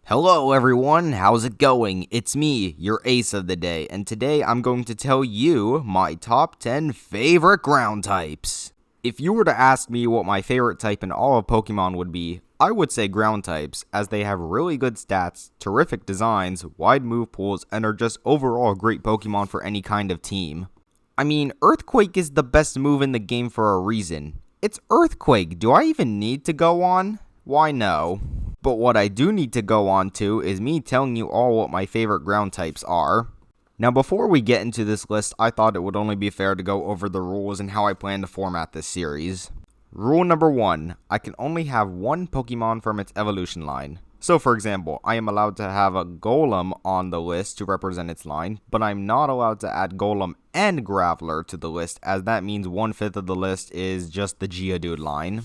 Hello everyone, how's it going? It's me, your ace of the day, and today I'm going to tell you my top 10 favorite ground types. If you were to ask me what my favorite type in all of Pokemon would be, I would say ground types, as they have really good stats, terrific designs, wide move pools, and are just overall great Pokemon for any kind of team. I mean, Earthquake is the best move in the game for a reason. It's Earthquake, do I even need to go on? Why no. But what I do need to go on to is me telling you all what my favorite ground types are. Now before we get into this list, I thought it would only be fair to go over the rules and how I plan to format this series. Rule number 1, I can only have one Pokemon from its evolution line. So for example, I am allowed to have a Golem on the list to represent its line, but I'm not allowed to add Golem and Graveler to the list, as that means 1/5 of the list is just the Geodude line.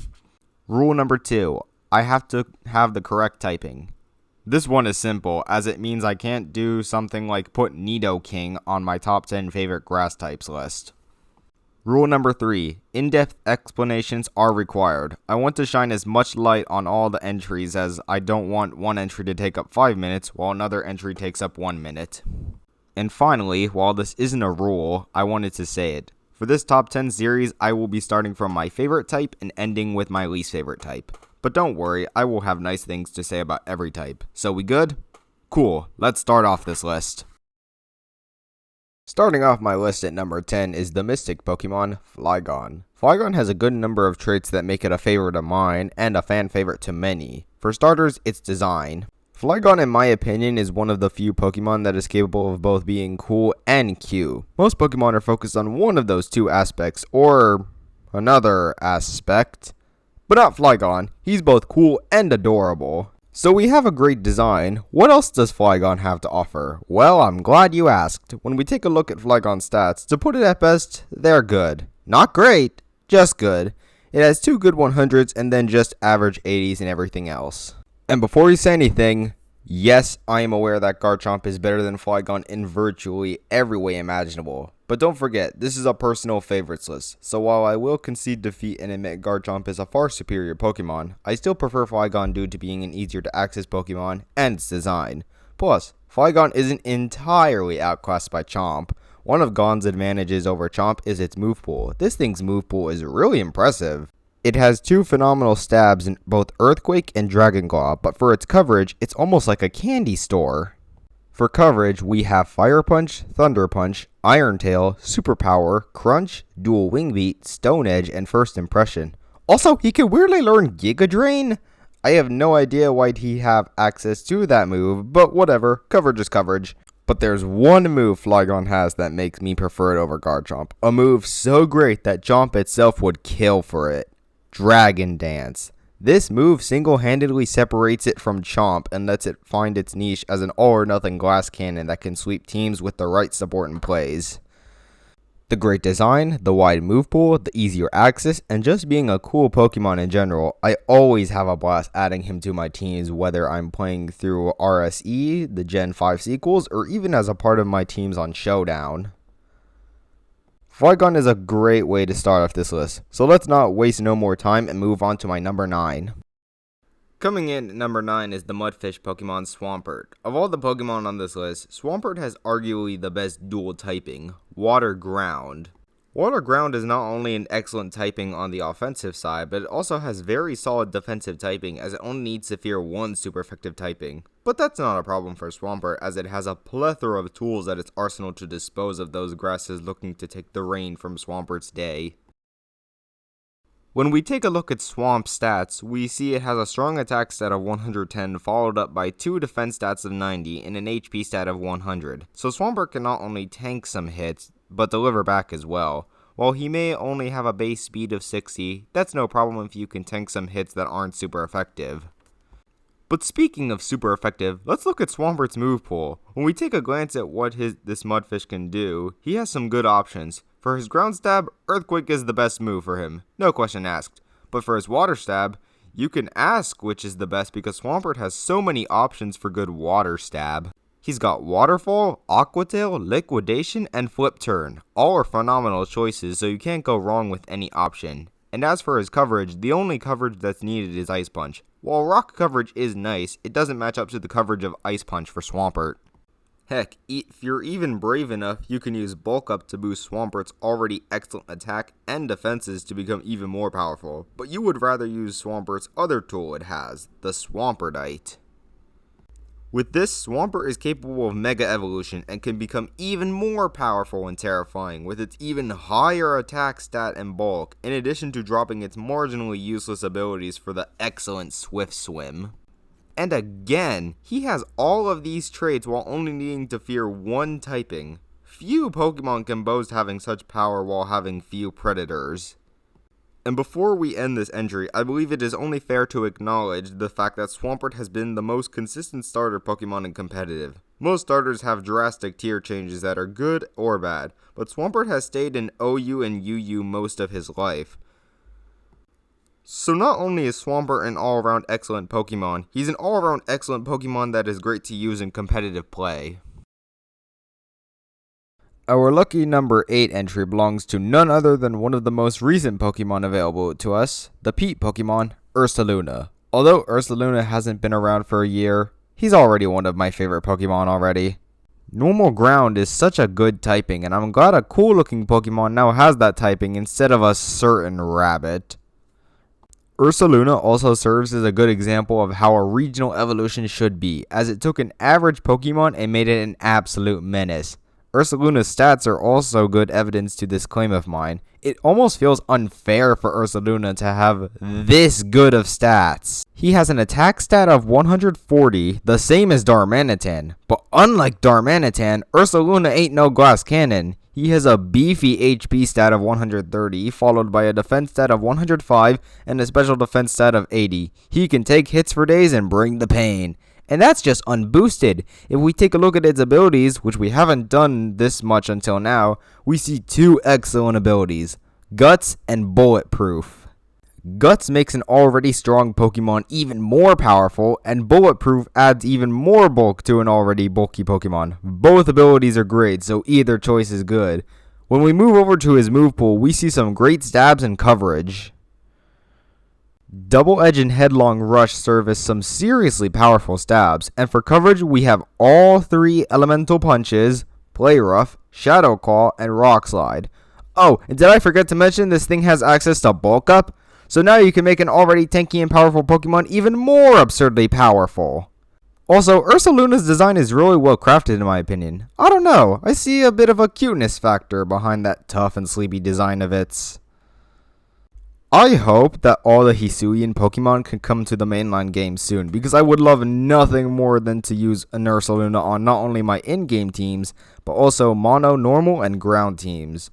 Rule number 2, I have to have the correct typing. This one is simple, as it means I can't do something like put Nidoqueen on my top 10 favorite grass types list. Rule number 3, in-depth explanations are required. I want to shine as much light on all the entries, as I don't want one entry to take up 5 minutes while another entry takes up 1 minute. And finally, while this isn't a rule, I wanted to say it. For this top 10 series, I will be starting from my favorite type and ending with my least favorite type. But don't worry, I will have nice things to say about every type. So we good? Cool, let's start off this list. Starting off my list at number 10 is the Mystic Pokemon, Flygon. Flygon has a good number of traits that make it a favorite of mine, and a fan favorite to many. For starters, its design. Flygon, in my opinion, is one of the few Pokemon that is capable of both being cool and cute. Most Pokemon are focused on one of those two aspects, or another aspect. But not Flygon, he's both cool and adorable. So we have a great design. What else does Flygon have to offer? Well, I'm glad you asked. When we take a look at Flygon's stats, to put it at best, they're good. Not great, just good. It has 2 good 100s and then just average 80s and everything else. And before you say anything, yes, I am aware that Garchomp is better than Flygon in virtually every way imaginable. But don't forget, this is a personal favorites list, so while I will concede defeat and admit Garchomp is a far superior Pokemon, I still prefer Flygon due to being an easier to access Pokemon and its design. Plus, Flygon isn't entirely outclassed by Chomp. One of Gon's advantages over Chomp is its move pool. This thing's move pool is really impressive. It has 2 phenomenal stabs in both Earthquake and Dragon Claw, but for its coverage, it's almost like a candy store. For coverage, we have Fire Punch, Thunder Punch, Iron Tail, Superpower, Crunch, Dual Wing Beat, Stone Edge, and First Impression. Also, he can weirdly learn Giga Drain? I have no idea why he'd have access to that move, but whatever, coverage is coverage. But there's one move Flygon has that makes me prefer it over Garchomp. A move so great that Chomp itself would kill for it. Dragon Dance. This move single-handedly separates it from Chomp and lets it find its niche as an all-or-nothing glass cannon that can sweep teams with the right support and plays. The great design, the wide move pool, the easier access, and just being a cool Pokemon in general, I always have a blast adding him to my teams, whether I'm playing through RSE, the Gen 5 sequels, or even as a part of my teams on Showdown. Flygon is a great way to start off this list, so let's not waste no more time and move on to my number 9. Coming in at number 9 is the Mudfish Pokemon Swampert. Of all the Pokemon on this list, Swampert has arguably the best dual typing, Water Ground. Water Ground is not only an excellent typing on the offensive side, but it also has very solid defensive typing, as it only needs to fear 1 super effective typing. But that's not a problem for Swampert, as it has a plethora of tools at its arsenal to dispose of those grasses looking to take the reign from Swampert's day. When we take a look at Swamp stats, we see it has a strong attack stat of 110 followed up by 2 defense stats of 90 and an HP stat of 100. So Swampert can not only tank some hits, but deliver back as well. While he may only have a base speed of 60, that's no problem if you can tank some hits that aren't super effective. But speaking of super effective, let's look at Swampert's move pool. When we take a glance at what this Mudfish can do, he has some good options. For his ground stab, Earthquake is the best move for him, no question asked. But for his water stab, you can ask which is the best because Swampert has so many options for good water stab. He's got Waterfall, Aqua Tail, Liquidation, and Flip Turn. All are phenomenal choices, so you can't go wrong with any option. And as for his coverage, the only coverage that's needed is Ice Punch. While rock coverage is nice, it doesn't match up to the coverage of Ice Punch for Swampert. Heck, if you're even brave enough, you can use Bulk Up to boost Swampert's already excellent attack and defenses to become even more powerful, but you would rather use Swampert's other tool it has, the Swampertite. With this, Swampert is capable of Mega Evolution and can become even more powerful and terrifying with its even higher attack stat and bulk, in addition to dropping its marginally useless abilities for the excellent Swift Swim. And again, he has all of these traits while only needing to fear one typing. Few Pokemon can boast having such power while having few predators. And before we end this entry, I believe it is only fair to acknowledge the fact that Swampert has been the most consistent starter Pokemon in competitive. Most starters have drastic tier changes that are good or bad, but Swampert has stayed in OU and UU most of his life. So not only is Swampert an all-around excellent Pokemon, he's an all-around excellent Pokemon that is great to use in competitive play. Our lucky number 8 entry belongs to none other than one of the most recent Pokemon available to us, the Pete Pokemon, Ursaluna. Although Ursaluna hasn't been around for a year, he's already one of my favorite Pokemon already. Normal Ground is such a good typing, and I'm glad a cool looking Pokemon now has that typing instead of a certain rabbit. Ursaluna also serves as a good example of how a regional evolution should be, as it took an average Pokemon and made it an absolute menace. Ursaluna's stats are also good evidence to this claim of mine. It almost feels unfair for Ursaluna to have this good of stats. He has an attack stat of 140, the same as Darmanitan, but unlike Darmanitan, Ursaluna ain't no glass cannon. He has a beefy HP stat of 130, followed by a defense stat of 105 and a special defense stat of 80. He can take hits for days and bring the pain. And that's just unboosted. If we take a look at its abilities, which we haven't done this much until now, we see two excellent abilities, Guts and Bulletproof. Guts makes an already strong Pokemon even more powerful, and Bulletproof adds even more bulk to an already bulky Pokemon. Both abilities are great, so either choice is good. When we move over to his move pool, we see some great stabs and coverage. Double Edge and Headlong Rush serve as some seriously powerful stabs, and for coverage we have all three Elemental Punches, Play Rough, Shadow Claw, and Rock Slide. Oh, and did I forget to mention this thing has access to Bulk Up? So now you can make an already tanky and powerful Pokemon even more absurdly powerful. Also, Ursaluna's design is really well crafted in my opinion. I don't know, I see a bit of a cuteness factor behind that tough and sleepy design of its. I hope that all the Hisuian Pokemon can come to the mainline game soon, because I would love nothing more than to use an Ursaluna on not only my in-game teams, but also mono, normal, and ground teams.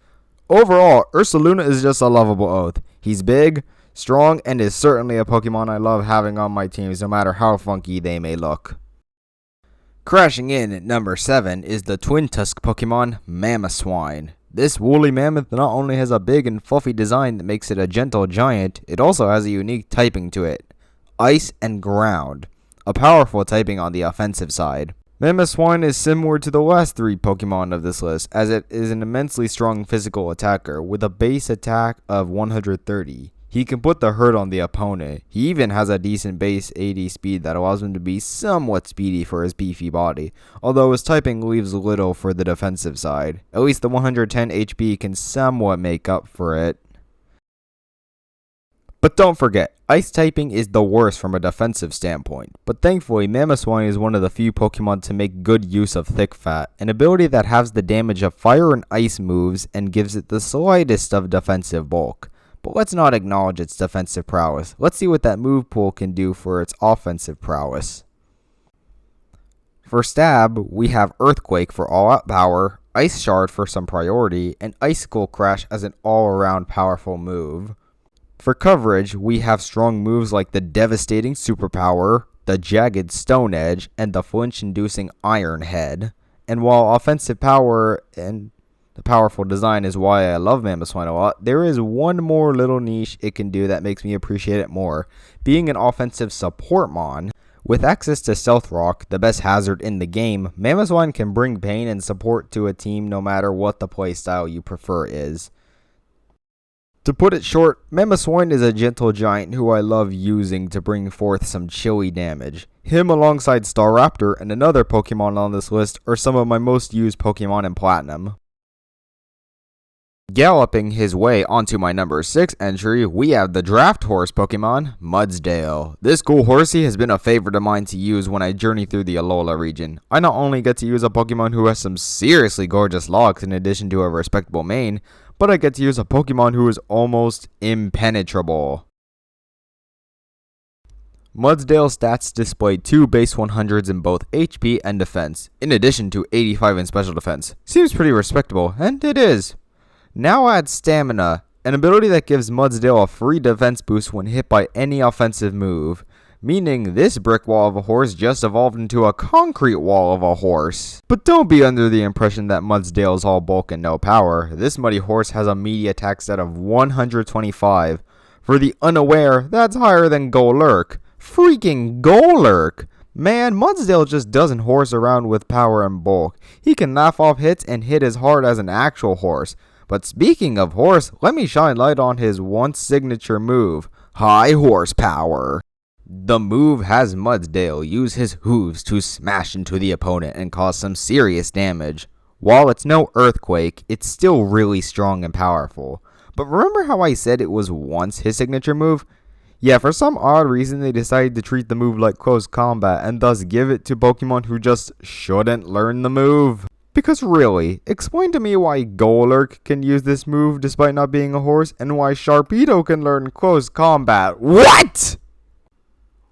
Overall, Ursaluna is just a lovable oath. He's big, strong, and is certainly a Pokemon I love having on my teams no matter how funky they may look. Crashing in at number 7 is the Twin Tusk Pokemon, Mamoswine. This woolly mammoth not only has a big and fluffy design that makes it a gentle giant, it also has a unique typing to it, Ice and Ground, a powerful typing on the offensive side. Mamoswine is similar to the last 3 Pokemon of this list, as it is an immensely strong physical attacker with a base attack of 130. He can put the hurt on the opponent. He even has a decent base 80 speed that allows him to be somewhat speedy for his beefy body, although his typing leaves little for the defensive side. At least the 110 HP can somewhat make up for it. But don't forget, Ice typing is the worst from a defensive standpoint, but thankfully Mamoswine is one of the few Pokemon to make good use of Thick Fat, an ability that halves the damage of Fire and Ice moves and gives it the slightest of defensive bulk. But let's not acknowledge its defensive prowess. Let's see what that move pool can do for its offensive prowess. For stab, we have Earthquake for all-out power, Ice Shard for some priority, and Icicle Crash as an all-around powerful move. For coverage, we have strong moves like the Devastating Superpower, the Jagged Stone Edge, and the flinch-inducing Iron Head. And while offensive power and the powerful design is why I love Mamoswine a lot, there is one more little niche it can do that makes me appreciate it more. Being an offensive support mon, with access to Stealth Rock, the best hazard in the game, Mamoswine can bring pain and support to a team no matter what the playstyle you prefer is. To put it short, Mamoswine is a gentle giant who I love using to bring forth some chilly damage. Him alongside Staraptor and another Pokemon on this list are some of my most used Pokemon in Platinum. Galloping his way onto my number 6 entry, we have the draft horse Pokemon, Mudsdale. This cool horsey has been a favorite of mine to use when I journey through the Alola region. I not only get to use a Pokemon who has some seriously gorgeous locks in addition to a respectable mane, but I get to use a Pokemon who is almost impenetrable. Mudsdale's stats display 2 base 100s in both HP and defense, in addition to 85 in special defense. Seems pretty respectable, and it is. Now add Stamina, an ability that gives Mudsdale a free defense boost when hit by any offensive move, meaning this brick wall of a horse just evolved into a concrete wall of a horse. But don't be under the impression that Mudsdale is all bulk and no power. This muddy horse has a meaty attack stat of 125. For the unaware, that's higher than Golurk. Freaking Golurk! Man, Mudsdale just doesn't horse around with power and bulk. He can laugh off hits and hit as hard as an actual horse. But speaking of horse, let me shine light on his once signature move, High Horsepower. The move has Mudsdale use his hooves to smash into the opponent and cause some serious damage. While it's no earthquake, it's still really strong and powerful. But remember how I said it was once his signature move? Yeah, for some odd reason they decided to treat the move like close combat and thus give it to Pokemon who just shouldn't learn the move. Because really, explain to me why Golurk can use this move despite not being a horse, and why Sharpedo can learn close combat. What?!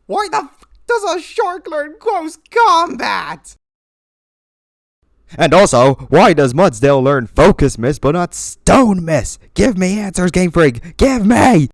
Why the f does a shark learn close combat? And also, why does Mudsdale learn Focus Miss but not Stone Miss? Give me answers, Game Freak! Give me!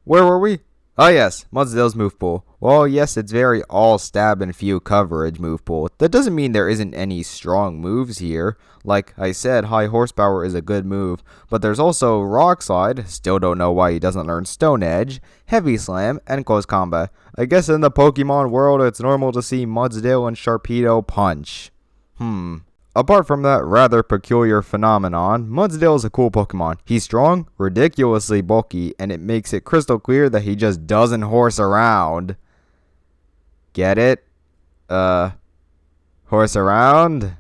Where were we? Oh yes, Mudsdale's move pool. Well, yes, it's very all stab and few coverage move pool. That doesn't mean there isn't any strong moves here. Like I said, High Horsepower is a good move, but there's also Rock Slide, still don't know why he doesn't learn Stone Edge, Heavy Slam, and Close Combat. I guess in the Pokemon world, it's normal to see Mudsdale and Sharpedo punch. Apart from that rather peculiar phenomenon, Mudsdale is a cool Pokemon. He's strong, ridiculously bulky, and it makes it crystal clear that he just doesn't horse around. Get it? Horse around?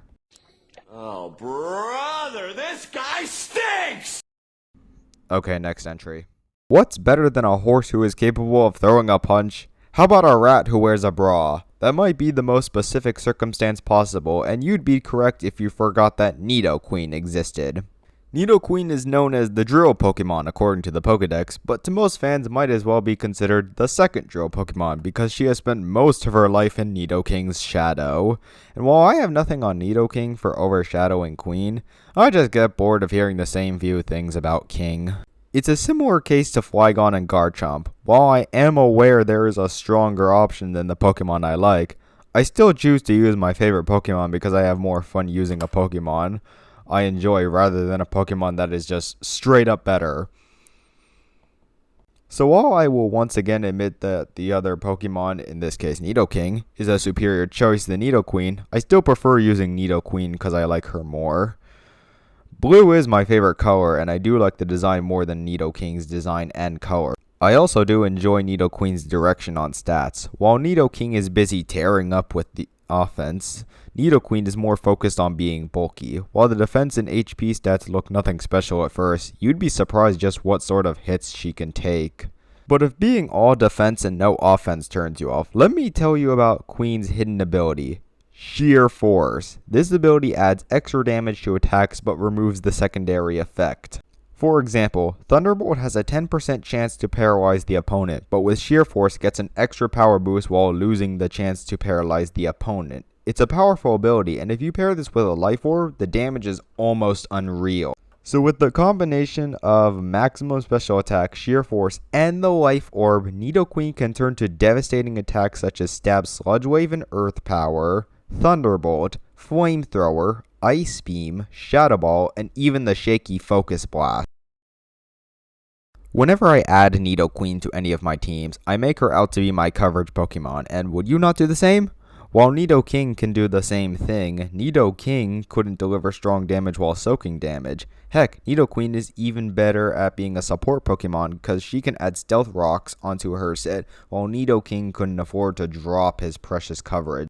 Oh, brother, this guy stinks! Okay, next entry. What's better than a horse who is capable of throwing a punch? How about a rat who wears a bra? That might be the most specific circumstance possible, and you'd be correct if you forgot that Nidoqueen existed. Nidoqueen is known as the drill Pokemon according to the Pokedex, but to most fans might as well be considered the second drill Pokemon because she has spent most of her life in Nidoking's shadow. And while I have nothing on Nidoking for overshadowing Queen, I just get bored of hearing the same few things about King. It's a similar case to Flygon and Garchomp. While I am aware there is a stronger option than the Pokemon I like, I still choose to use my favorite Pokemon because I have more fun using a Pokemon I enjoy rather than a Pokemon that is just straight up better. So while I will once again admit that the other Pokemon, in this case Nidoking, is a superior choice than Nidoqueen, I still prefer using Nidoqueen because I like her more. Blue is my favorite color, and I do like the design more than Nidoking's design and color. I also do enjoy Nidoqueen's direction on stats. While Nidoking is busy tearing up with the offense, Nidoqueen is more focused on being bulky. While the defense and HP stats look nothing special at first, you'd be surprised just what sort of hits she can take. But if being all defense and no offense turns you off, let me tell you about Queen's hidden ability. Sheer Force. This ability adds extra damage to attacks but removes the secondary effect. For example, Thunderbolt has a 10% chance to paralyze the opponent, but with Sheer Force gets an extra power boost while losing the chance to paralyze the opponent. It's a powerful ability, and if you pair this with a Life Orb, the damage is almost unreal. So with the combination of maximum special attack, Sheer Force, and the Life Orb, Nidoqueen can turn to devastating attacks such as Stab, Sludge Wave, and Earth Power, Thunderbolt, Flamethrower, Ice Beam, Shadow Ball, and even the shaky Focus Blast. Whenever I add Nidoqueen to any of my teams, I make her out to be my coverage Pokemon, and would you not do the same? While Nidoking can do the same thing, Nidoking couldn't deliver strong damage while soaking damage. Heck, Nidoqueen is even better at being a support Pokemon because she can add Stealth Rocks onto her set, while Nidoking couldn't afford to drop his precious coverage.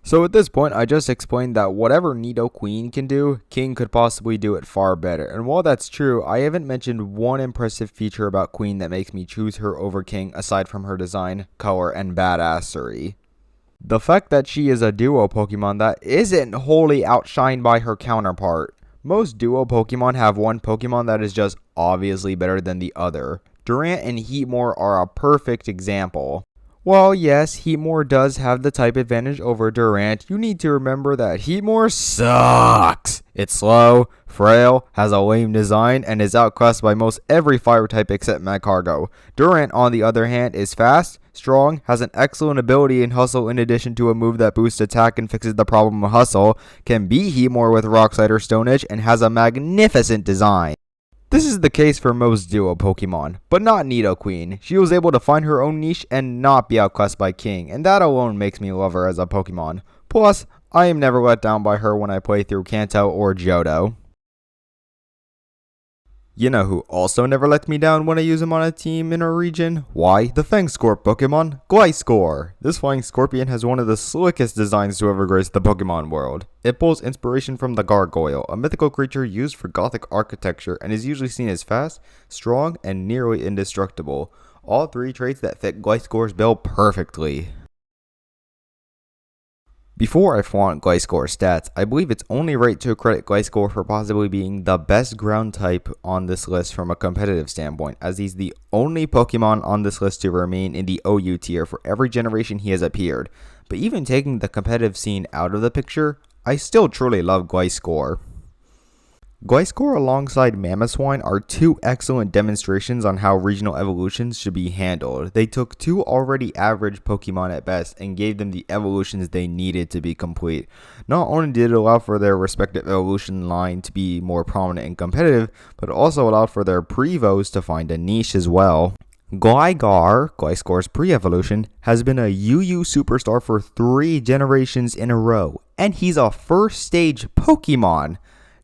So at this point, I just explained that whatever Nidoqueen can do, King could possibly do it far better. And while that's true, I haven't mentioned one impressive feature about Queen that makes me choose her over King aside from her design, color, and badassery. The fact that she is a duo Pokemon that isn't wholly outshined by her counterpart. Most duo Pokemon have one Pokemon that is just obviously better than the other. Durant and Heatmore are a perfect example. While yes, Heatmore does have the type advantage over Durant, you need to remember that Heatmore sucks. It's slow, frail, has a lame design, and is outclassed by most every fire type except Magcargo. Durant, on the other hand, is fast, strong, has an excellent ability in Hustle in addition to a move that boosts attack and fixes the problem of Hustle, can beat Heatmore with Rock Slide or Stone Edge, and has a magnificent design. This is the case for most duo Pokemon, but not Nidoqueen. She was able to find her own niche and not be outclassed by King, and that alone makes me love her as a Pokemon. Plus, I am never let down by her when I play through Kanto or Johto. You know who also never let me down when I use him on a team in our region? Why? The Fangscorp Pokemon, Gliscor. This flying scorpion has one of the slickest designs to ever grace the Pokemon world. It pulls inspiration from the Gargoyle, a mythical creature used for Gothic architecture and is usually seen as fast, strong, and nearly indestructible. All three traits that fit Gliscor's bill perfectly. Before I flaunt Gliscor's stats, I believe it's only right to credit Gliscor for possibly being the best ground type on this list from a competitive standpoint, as he's the only Pokemon on this list to remain in the OU tier for every generation he has appeared. But even taking the competitive scene out of the picture, I still truly love Gliscor. Gliscor alongside Mamoswine are two excellent demonstrations on how regional evolutions should be handled. They took two already average Pokemon at best and gave them the evolutions they needed to be complete. Not only did it allow for their respective evolution line to be more prominent and competitive, but also allowed for their Prevos to find a niche as well. Gligar, Gliscor's pre-evolution, has been a UU superstar for 3 generations in a row, and he's a first stage Pokemon.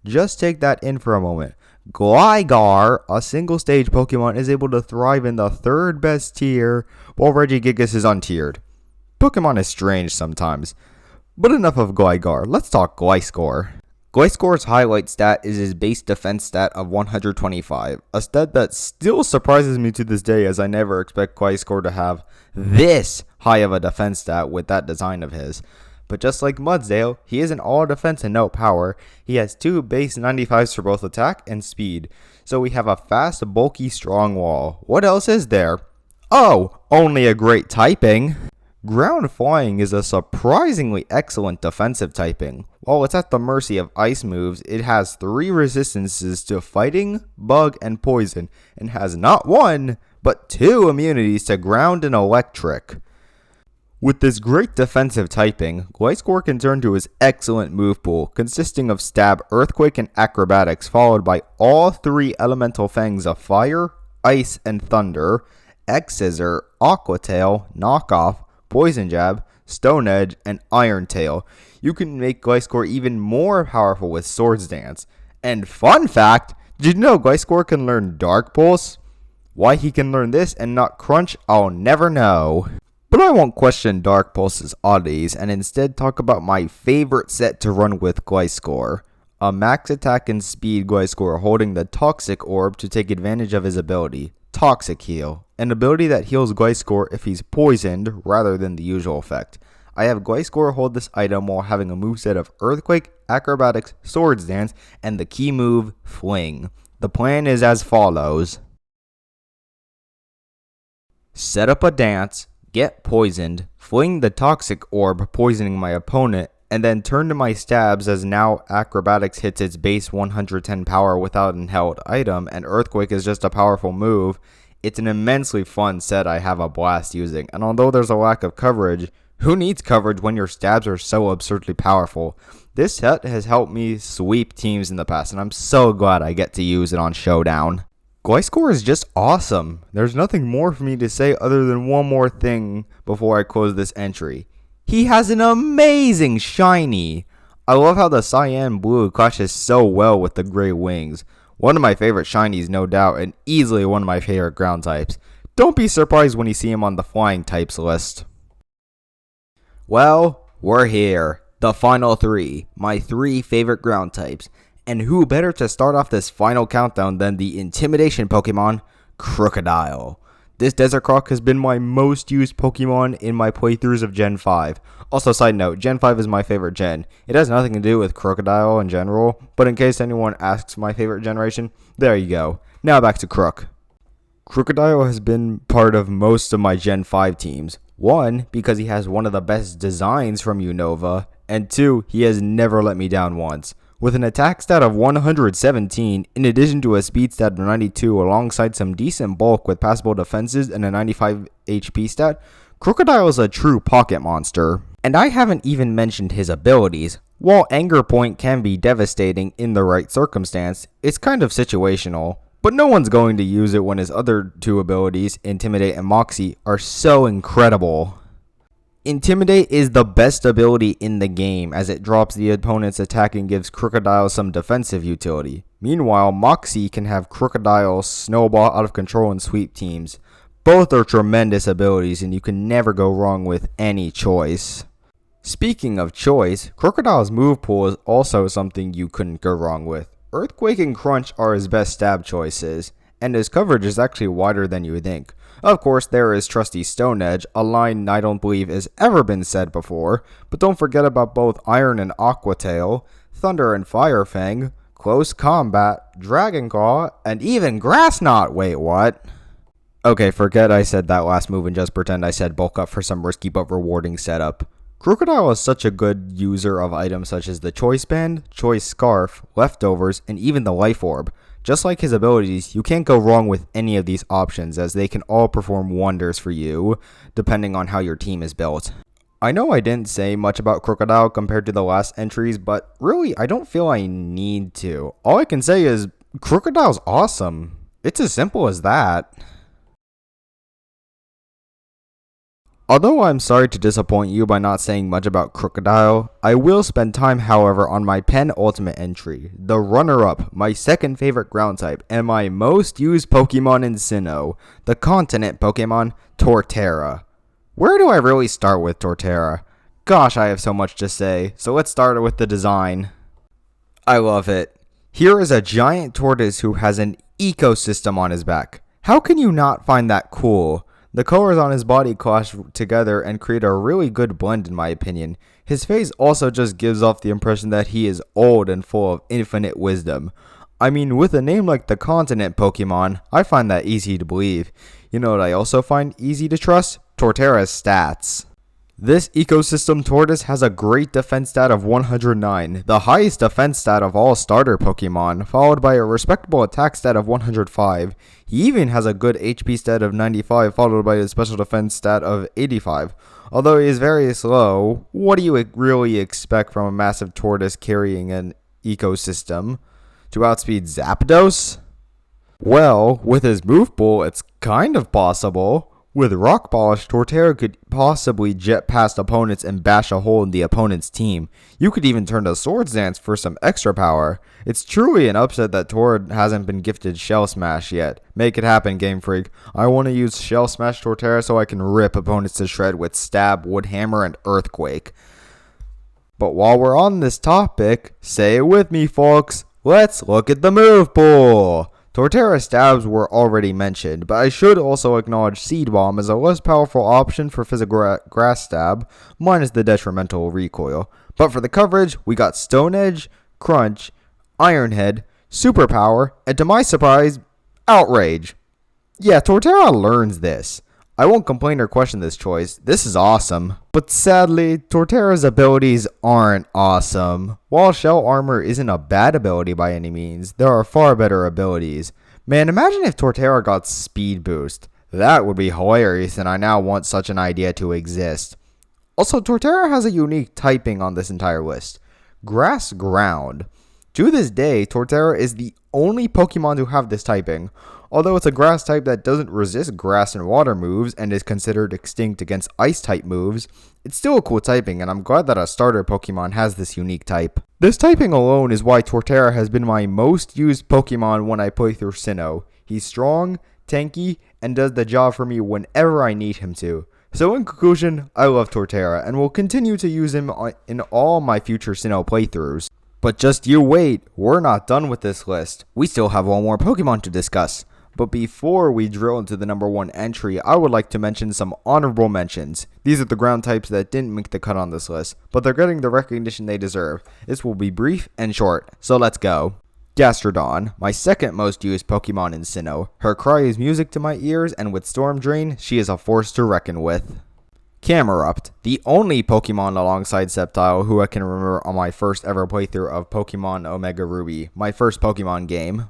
Just take that in for a moment. Gligar, a single stage Pokemon, is able to thrive in the 3rd best tier, while Regigigas is untiered. Pokemon is strange sometimes. But enough of Gligar, let's talk Gliscor. Gliscor's highlight stat is his base defense stat of 125, a stat that still surprises me to this day as I never expect Gliscor to have this high of a defense stat with that design of his. But just like Mudsdale, he isn't all defense and no power. He has 2 base 95s for both attack and speed. So we have a fast, bulky, strong wall. What else is there? Oh, only a great typing. Ground Flying is a surprisingly excellent defensive typing. While it's at the mercy of ice moves, it has 3 resistances to fighting, bug, and poison, and has not 1, but 2 immunities to ground and electric. With this great defensive typing, Gliscor can turn to his excellent move pool, consisting of Stab, Earthquake, and Acrobatics, followed by all 3 elemental fangs of Fire, Ice, and Thunder, X-Scissor, Aqua Tail, Knockoff, Poison Jab, Stone Edge, and Iron Tail. You can make Gliscor even more powerful with Swords Dance. And fun fact, did you know Gliscor can learn Dark Pulse? Why he can learn this and not Crunch, I'll never know. But I won't question Dark Pulse's oddities and instead talk about my favorite set to run with Gliscor. A max attack and speed Gliscor holding the Toxic Orb to take advantage of his ability, Toxic Heal, an ability that heals Gliscor if he's poisoned rather than the usual effect. I have Gliscor hold this item while having a moveset of Earthquake, Acrobatics, Swords Dance, and the key move, Fling. The plan is as follows. Set up a dance, get poisoned, fling the Toxic Orb poisoning my opponent, and then turn to my stabs as now Acrobatics hits its base 110 power without an held item, and Earthquake is just a powerful move. It's an immensely fun set I have a blast using, and although there's a lack of coverage, who needs coverage when your stabs are so absurdly powerful? This set has helped me sweep teams in the past, and I'm so glad I get to use it on Showdown. Gliscor is just awesome. There's nothing more for me to say other than one more thing before I close this entry. He has an amazing shiny. I love how the cyan blue clashes so well with the gray wings. One of my favorite shinies, no doubt, and easily one of my favorite ground types. Don't be surprised when you see him on the flying types list. Well, we're here. The final three. My 3 favorite ground types. And who better to start off this final countdown than the intimidation Pokemon, Crocodile. This Desert Croc has been my most used Pokemon in my playthroughs of Gen 5. Also, side note, Gen 5 is my favorite gen. It has nothing to do with Crocodile in general, but in case anyone asks my favorite generation, there you go. Now back to Croc. Crocodile has been part of most of my Gen 5 teams. 1, because he has one of the best designs from Unova, and 2, he has never let me down once. With an attack stat of 117, in addition to a speed stat of 92 alongside some decent bulk with passable defenses and a 95 HP stat, Crocodile is a true pocket monster. And I haven't even mentioned his abilities. While Anger Point can be devastating in the right circumstance, it's kind of situational. But no one's going to use it when his other 2 abilities, Intimidate and Moxie, are so incredible. Intimidate is the best ability in the game as it drops the opponent's attack and gives Crocodile some defensive utility. Meanwhile, Moxie can have Crocodile snowball out of control and sweep teams. Both are tremendous abilities and you can never go wrong with any choice. Speaking of choice, Crocodile's move pool is also something you couldn't go wrong with. Earthquake and Crunch are his best stab choices, and his coverage is actually wider than you would think. Of course, there is Trusty Stone Edge, a line I don't believe has ever been said before, but don't forget about both Iron and Aqua Tail, Thunder and Fire Fang, Close Combat, Dragon Claw, and even Grass Knot. Wait, what? Okay, forget I said that last move and just pretend I said bulk up for some risky but rewarding setup. Crocodile is such a good user of items such as the Choice Band, Choice Scarf, Leftovers, and even the Life Orb. Just like his abilities, you can't go wrong with any of these options as they can all perform wonders for you, depending on how your team is built. I know I didn't say much about Crocodile compared to the last entries, but really I don't feel I need to. All I can say is, Crocodile's awesome. It's as simple as that. Although I'm sorry to disappoint you by not saying much about Crocodile, I will spend time however on my penultimate entry, the runner-up, my second favorite ground type, and my most used Pokemon in Sinnoh, the continent Pokemon, Torterra. Where do I really start with Torterra? Gosh, I have so much to say, so let's start with the design. I love it. Here is a giant tortoise who has an ecosystem on his back. How can you not find that cool? The colors on his body clash together and create a really good blend in my opinion. His face also just gives off the impression that he is old and full of infinite wisdom. I mean, with a name like the continent Pokemon, I find that easy to believe. You know what I also find easy to trust? Torterra's stats. This ecosystem tortoise has a great defense stat of 109, the highest defense stat of all starter Pokemon, followed by a respectable attack stat of 105. He even has a good HP stat of 95, followed by a special defense stat of 85. Although he is very slow, what do you really expect from a massive tortoise carrying an ecosystem? To outspeed Zapdos? Well, with his move pool, it's kind of possible. With Rock Polish, Torterra could possibly jet past opponents and bash a hole in the opponent's team. You could even turn to Swords Dance for some extra power. It's truly an upset that Tor hasn't been gifted Shell Smash yet. Make it happen, Game Freak. I want to use Shell Smash Torterra so I can rip opponents to shred with Stab, Wood Hammer, and Earthquake. But while we're on this topic, say it with me, folks. Let's look at the move pool. Torterra stabs were already mentioned, but I should also acknowledge Seed Bomb as a less powerful option for physical grass stab, minus the detrimental recoil. But for the coverage, we got Stone Edge, Crunch, Iron Head, Superpower, and to my surprise, Outrage. Yeah, Torterra learns this. I won't complain or question this choice, this is awesome. But sadly, Torterra's abilities aren't awesome. While Shell Armor isn't a bad ability by any means, there are far better abilities. Man, imagine if Torterra got Speed Boost. That would be hilarious and I now want such an idea to exist. Also, Torterra has a unique typing on this entire list. Grass Ground. To this day, Torterra is the only Pokemon to have this typing. Although it's a grass type that doesn't resist grass and water moves and is considered extinct against ice type moves, it's still a cool typing, and I'm glad that a starter Pokemon has this unique type. This typing alone is why Torterra has been my most used Pokemon when I play through Sinnoh. He's strong, tanky, and does the job for me whenever I need him to. So in conclusion, I love Torterra and will continue to use him in all my future Sinnoh playthroughs. But just you wait, we're not done with this list. We still have one more Pokemon to discuss. But before we drill into the number 1 entry, I would like to mention some honorable mentions. These are the ground types that didn't make the cut on this list, but they're getting the recognition they deserve. This will be brief and short, so let's go. Gastrodon, my second most used Pokemon in Sinnoh. Her cry is music to my ears, and with Storm Drain, she is a force to reckon with. Camerupt, the only Pokemon alongside Sceptile who I can remember on my first ever playthrough of Pokemon Omega Ruby, my first Pokemon game.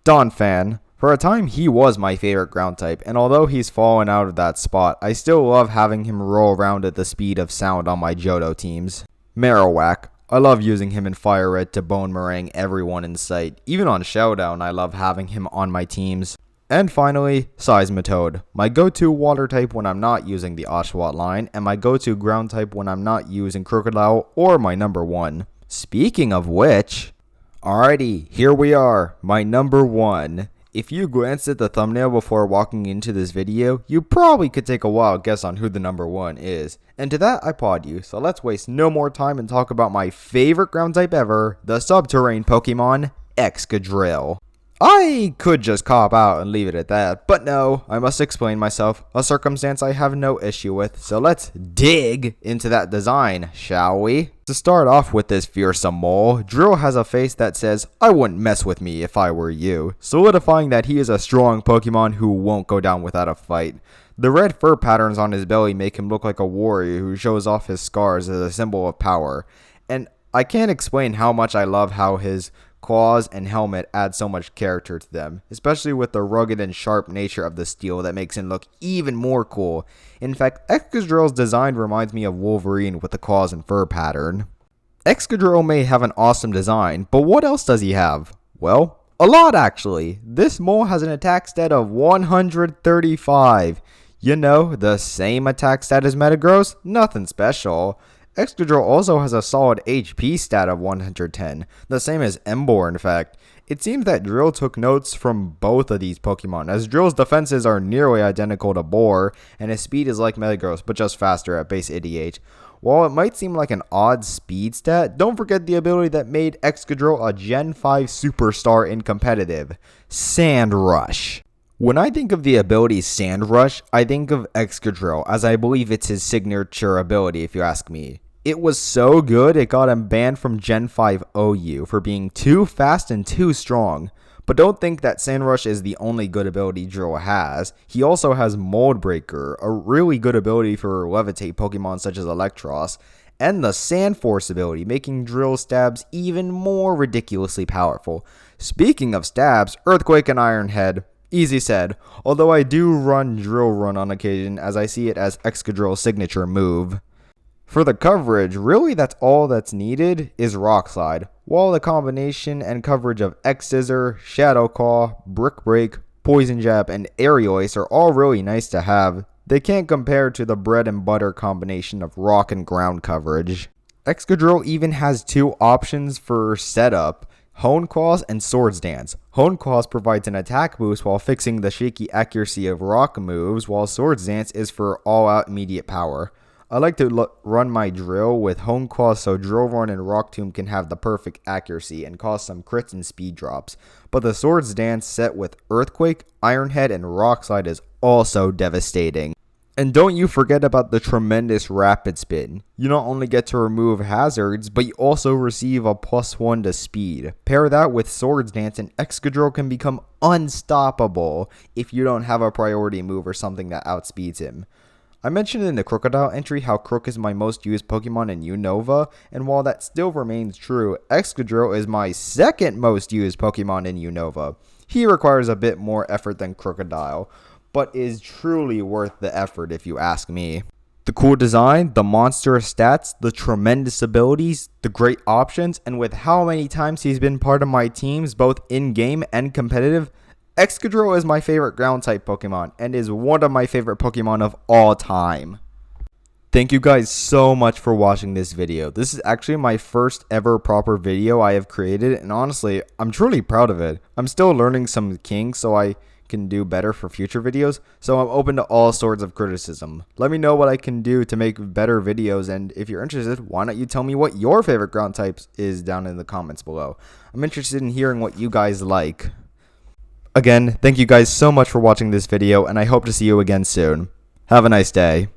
Donphan, for a time he was my favorite ground type, and although he's fallen out of that spot, I still love having him roll around at the speed of sound on my Johto teams. Marowak, I love using him in Fire Red to bone meringue everyone in sight. Even on Showdown, I love having him on my teams. And finally, Seismitoad, my go-to water type when I'm not using the Oshawott line, and my go-to ground type when I'm not using Crocodile or my number 1. Speaking of which, alrighty, here we are, my number 1. If you glanced at the thumbnail before walking into this video, you probably could take a wild guess on who the number 1 is. And to that, I applaud you, so let's waste no more time and talk about my favorite ground type ever, the subterranean Pokemon, Excadrill. I could just cop out and leave it at that, but no, I must explain myself, a circumstance I have no issue with, so let's dig into that design, shall we? To start off with this fearsome mole, Drill has a face that says, I wouldn't mess with me if I were you, solidifying that he is a strong Pokemon who won't go down without a fight. The red fur patterns on his belly make him look like a warrior who shows off his scars as a symbol of power, and I can't explain how much I love how his claws and helmet add so much character to them, especially with the rugged and sharp nature of the steel that makes him look even more cool. In fact, Excadrill's design reminds me of Wolverine with the claws and fur pattern. Excadrill may have an awesome design, but what else does he have? Well, a lot actually. This mole has an attack stat of 135. You know, the same attack stat as Metagross? Nothing special. Excadrill also has a solid HP stat of 110, the same as Emboar in fact. It seems that Drill took notes from both of these Pokemon, as Drill's defenses are nearly identical to Boar, and his speed is like Metagross, but just faster at base 88. While it might seem like an odd speed stat, don't forget the ability that made Excadrill a Gen 5 superstar in competitive, Sand Rush. When I think of the ability Sand Rush, I think of Excadrill, as I believe it's his signature ability if you ask me. It was so good it got him banned from Gen 5 OU for being too fast and too strong. But don't think that Sand Rush is the only good ability Drill has. He also has Mold Breaker, a really good ability for levitate Pokemon such as Electros, and the Sand Force ability, making Drill stabs even more ridiculously powerful. Speaking of stabs, Earthquake and Iron Head. Easy said, although I do run Drill Run on occasion as I see it as Excadrill's signature move. For the coverage, really that's all that's needed is Rock Slide, while the combination and coverage of X-Scissor, Shadow Claw, Brick Break, Poison Jab, and Aerial Ace are all really nice to have. They can't compare to the bread and butter combination of rock and ground coverage. Excadrill even has 2 options for setup, Hone Claws and Swords Dance. Hone Claws provides an attack boost while fixing the shaky accuracy of rock moves, while Swords Dance is for all-out immediate power. I like to run my Drill with Hone Claws so Drill Run and Rock Tomb can have the perfect accuracy and cause some crits and speed drops. But the Swords Dance set with Earthquake, Iron Head, and Rock Slide is also devastating. And don't you forget about the tremendous Rapid Spin. You not only get to remove hazards, but you also receive a +1 to speed. Pair that with Swords Dance and Excadrill can become unstoppable if you don't have a priority move or something that outspeeds him. I mentioned in the Crocodile entry how Crook is my most used Pokemon in Unova, and while that still remains true, Excadrill is my second most used Pokemon in Unova. He requires a bit more effort than Crocodile, but is truly worth the effort if you ask me. The cool design, the monstrous stats, the tremendous abilities, the great options, and with how many times he's been part of my teams, both in-game and competitive, Excadrill is my favorite ground-type Pokemon, and is one of my favorite Pokemon of all time. Thank you guys so much for watching this video. This is actually my first ever proper video I have created, and honestly, I'm truly proud of it. I'm still learning some kinks, so I can do better for future videos, so I'm open to all sorts of criticism. Let me know what I can do to make better videos, and if you're interested, why not you tell me what your favorite ground types is down in the comments below. I'm interested in hearing what you guys like. Again, thank you guys so much for watching this video, and I hope to see you again soon. Have a nice day.